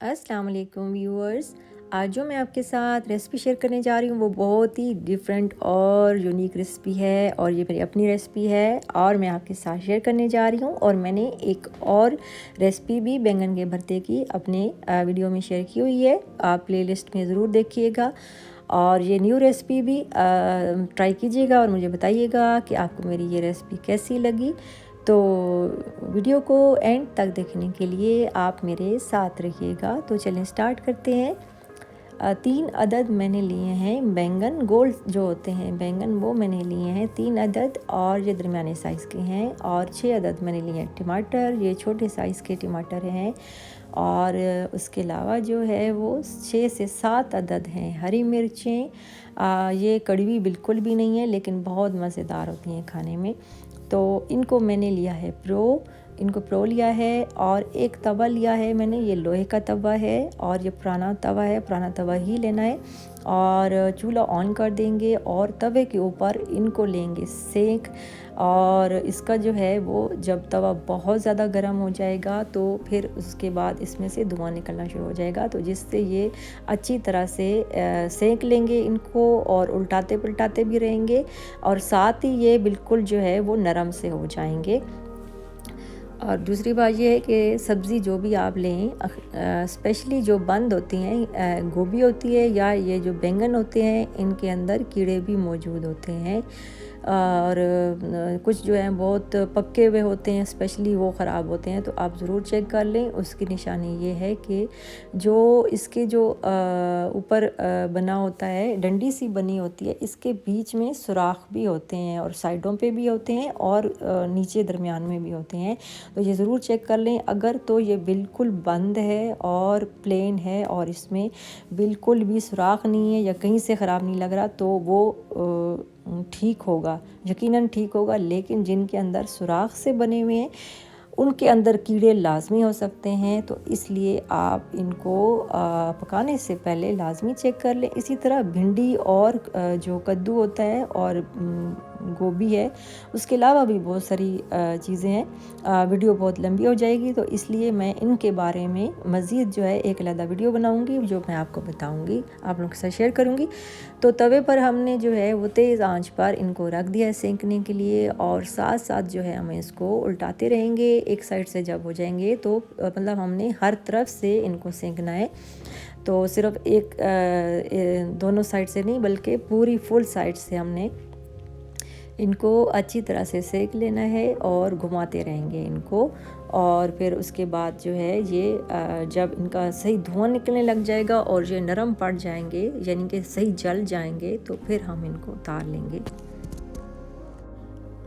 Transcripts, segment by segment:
अस्सलाम वालेकुम व्यूअर्स। आज जो मैं आपके साथ रेसिपी शेयर करने जा रही हूँ वो बहुत ही डिफरेंट और यूनिक रेसिपी है और ये मेरी अपनी रेसिपी है और मैं आपके साथ शेयर करने जा रही हूँ। और मैंने एक और रेसिपी भी बैंगन के भरते की अपने वीडियो में शेयर की हुई है, आप प्लेलिस्ट में ज़रूर देखिएगा। और ये न्यू रेसिपी भी ट्राई कीजिएगा और मुझे बताइएगा कि आपको मेरी ये रेसिपी कैसी लगी। तो वीडियो को एंड तक देखने के लिए आप मेरे साथ रहिएगा। तो चलें स्टार्ट करते हैं। 3 अदद मैंने लिए हैं बैंगन, गोल्ड जो होते हैं बैंगन वो मैंने लिए हैं 3 अदद और ये दरमियाने साइज़ के हैं। और 6 अदद मैंने लिए हैं टमाटर, ये छोटे साइज़ के टमाटर हैं। और उसके अलावा जो है वो 6 से 7 अदद हैं हरी मिर्चें। ये कड़वी बिल्कुल भी नहीं है लेकिन बहुत मज़ेदार होती हैं खाने में। तो इनको मैंने लिया है प्रो लिया है। और एक तवा लिया है मैंने, ये लोहे का तवा है और ये पुराना तवा है, पुराना तवा ही लेना है। और चूल्हा ऑन कर देंगे और तवे के ऊपर इनको लेंगे सेक। और इसका जो है वो जब तवा बहुत ज़्यादा गर्म हो जाएगा तो फिर उसके बाद इसमें से धुआं निकलना शुरू हो जाएगा, तो जिससे ये अच्छी तरह से सेक लेंगे इनको और उल्टाते पलटाते भी रहेंगे और साथ ही ये बिल्कुल जो है वो नरम से हो जाएंगे। और दूसरी बात ये है कि सब्ज़ी जो भी आप लें, स्पेशली जो बंद होती हैं, गोभी होती है या ये जो बैंगन होते हैं, इनके अंदर कीड़े भी मौजूद होते हैं। और कुछ जो हैं बहुत पक्के हुए होते हैं, स्पेशली वो ख़राब होते हैं, तो आप ज़रूर चेक कर लें। उसकी निशानी ये है कि जो इसके जो ऊपर बना होता है, डंडी सी बनी होती है, इसके बीच में सुराख भी होते हैं और साइडों पे भी होते हैं और नीचे दरमियान में भी होते हैं, तो ये ज़रूर चेक कर लें। अगर तो ये बिल्कुल बंद है और प्लेन है और इसमें बिल्कुल भी सुराख नहीं है या कहीं से ख़राब नहीं लग रहा, तो वो ठीक होगा, यकीनन ठीक होगा। लेकिन जिनके अंदर सुराख से बने हुए हैं उनके अंदर कीड़े लाजमी हो सकते हैं, तो इसलिए आप इनको पकाने से पहले लाजमी चेक कर लें। इसी तरह भिंडी और जो कद्दू होता है और गोभी है, उसके अलावा भी बहुत सारी चीज़ें हैं। वीडियो बहुत लंबी हो जाएगी, तो इसलिए मैं इनके बारे में मज़ीद जो है एक अलग वीडियो बनाऊंगी जो मैं आपको बताऊंगी, आप लोगों के साथ शेयर करूंगी। तो तवे पर हमने जो है वो तेज़ आंच पर इनको रख दिया है सेंकने के लिए और साथ साथ जो है हमें इसको उल्टाते रहेंगे। एक साइड से जब हो जाएंगे तो मतलब हमने हर तरफ से इनको सेंकना है, तो सिर्फ दोनों साइड से नहीं बल्कि पूरी फुल साइड से हमने इनको अच्छी तरह से सेक लेना है और घुमाते रहेंगे इनको। और फिर उसके बाद जो है ये जब इनका सही धुआं निकलने लग जाएगा और ये नरम पड़ जाएंगे यानी कि सही जल जाएंगे, तो फिर हम इनको उतार लेंगे।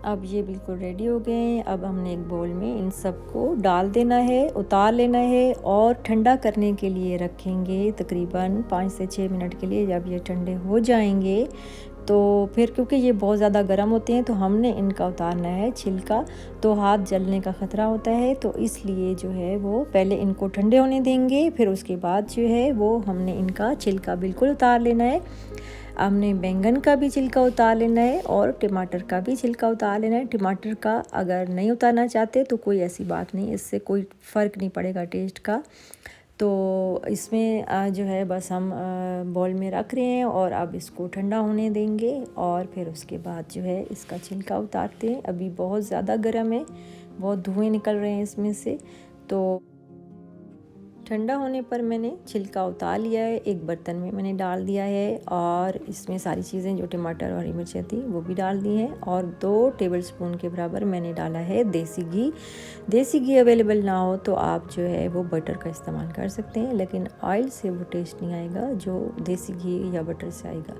अब ये बिल्कुल रेडी हो गए हैं। अब हमने एक बोल में इन सबको डाल देना है, उतार लेना है और ठंडा करने के लिए रखेंगे तकरीबन 5 से 6 मिनट के लिए। जब ये ठंडे हो जाएंगे तो फिर क्योंकि ये बहुत ज़्यादा गर्म होते हैं तो हमने इनका उतारना है छिलका, तो हाथ जलने का ख़तरा होता है, तो इसलिए जो है वो पहले इनको ठंडे होने देंगे, फिर उसके बाद जो है वो हमने इनका छिलका बिल्कुल उतार लेना है। हमने बैंगन का भी छिलका उतार लेना है और टमाटर का भी छिलका उतार लेना है। टमाटर का अगर नहीं उतारना चाहते तो कोई ऐसी बात नहीं, इससे कोई फ़र्क नहीं पड़ेगा टेस्ट का। तो इसमें जो है बस हम बॉल में रख रहे हैं और अब इसको ठंडा होने देंगे और फिर उसके बाद जो है इसका छिलका उतारते हैं। अभी बहुत ज़्यादा गर्म है, बहुत धुएँ निकल रहे हैं इसमें से। तो ठंडा होने पर मैंने छिलका उतार लिया है, एक बर्तन में मैंने डाल दिया है और इसमें सारी चीज़ें जो टमाटर और हरी मिर्चें थी वो भी डाल दी हैं। और 2 टेबलस्पून के बराबर मैंने डाला है देसी घी। देसी घी अवेलेबल ना हो तो आप जो है वो बटर का इस्तेमाल कर सकते हैं, लेकिन ऑयल से वो टेस्ट नहीं आएगा जो देसी घी या बटर से आएगा।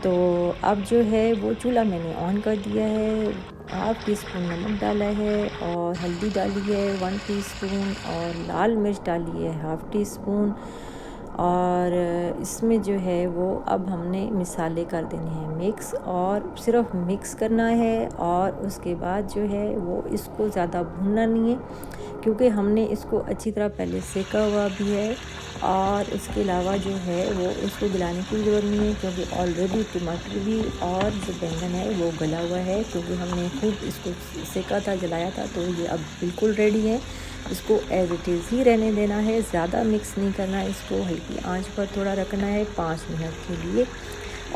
तो अब जो है वो चूल्हा मैंने ऑन कर दिया है, ½ टीस्पून नमक डाला है और हल्दी डाली है 1 टीस्पून और लाल मिर्च डाली है ½ टीस्पून। और इसमें जो है वो अब हमने मिसाले कर देने हैं मिक्स और सिर्फ मिक्स करना है। और उसके बाद जो है वो इसको ज़्यादा भूनना नहीं है क्योंकि हमने इसको अच्छी तरह पहले सेका हुआ भी है। और इसके अलावा जो है वो इसको गलाने की ज़रूरत नहीं है क्योंकि ऑलरेडी टमाटर भी और जो बैंगन है वो गला हुआ है, क्योंकि हमने खूब इसको सेका था, जलाया था, तो ये अब बिल्कुल रेडी है। इसको एज इट इज़ ही रहने देना है, ज़्यादा मिक्स नहीं करना है इसको, हल्की आंच पर थोड़ा रखना है 5 मिनट के लिए।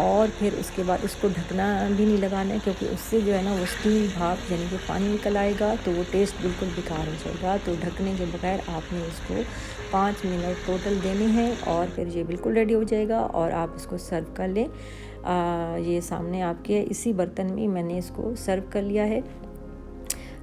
और फिर उसके बाद इसको ढकना भी नहीं लगाना है, क्योंकि उससे जो है ना वो स्टीम भाप यानी कि पानी निकल आएगा तो वो टेस्ट बिल्कुल बेकार हो जाएगा। तो ढकने के बगैर आपने इसको 5 मिनट टोटल देने हैं और फिर ये बिल्कुल रेडी हो जाएगा और आप इसको सर्व कर लें। ये सामने आपके इसी बर्तन में मैंने इसको सर्व कर लिया है।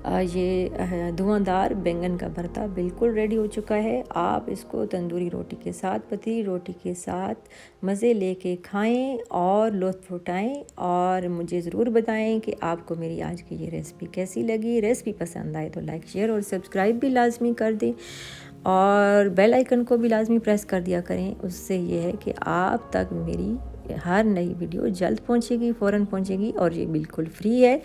ये धुआंधार बैंगन का भरता बिल्कुल रेडी हो चुका है। आप इसको तंदूरी रोटी के साथ, पतली रोटी के साथ मज़े लेके खाएं और लुत्फ़ उठाएं और मुझे ज़रूर बताएं कि आपको मेरी आज की ये रेसिपी कैसी लगी। रेसिपी पसंद आए तो लाइक, शेयर और सब्सक्राइब भी लाजमी कर दें और बेल आइकन को भी लाजमी प्रेस कर दिया करें। उससे ये है कि आप तक मेरी हर नई वीडियो जल्द पहुंचेगी, फ़ौरन पहुंचेगी और ये बिल्कुल फ्री है।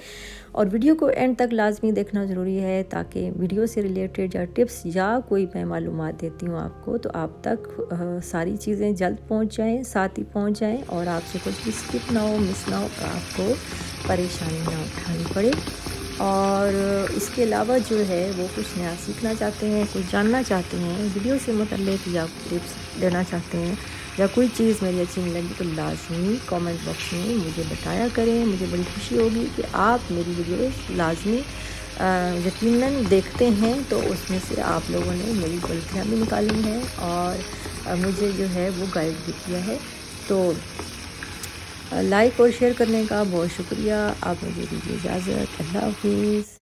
और वीडियो को एंड तक लाजमी देखना ज़रूरी है ताकि वीडियो से रिलेटेड या टिप्स या कोई मैं मालूमात देती हूँ आपको तो आप तक सारी चीज़ें जल्द पहुँच जाएँ, साथ ही पहुँच जाएँ और आपसे कुछ भी स्किप ना हो, मिस ना हो, आपको परेशानी ना उठानी पड़े। और इसके अलावा जो है वो कुछ नया सीखना चाहते हैं, कुछ जानना चाहते हैं वीडियो से मुतल्लिक या टिप्स देना चाहते हैं या कोई चीज़ मेरी अच्छी नहीं लगी तो लाजमी कमेंट बॉक्स में मुझे बताया करें। मुझे बड़ी खुशी होगी कि आप मेरी वीडियो लाजमी यकीनन देखते हैं, तो उसमें से आप लोगों ने मेरी गलतियाँ भी निकाली हैं और मुझे जो है वो गाइड भी किया है। तो लाइक और शेयर करने का बहुत शुक्रिया। आप मुझे दीजिए इजाज़त। अल्लाह हाफिज़।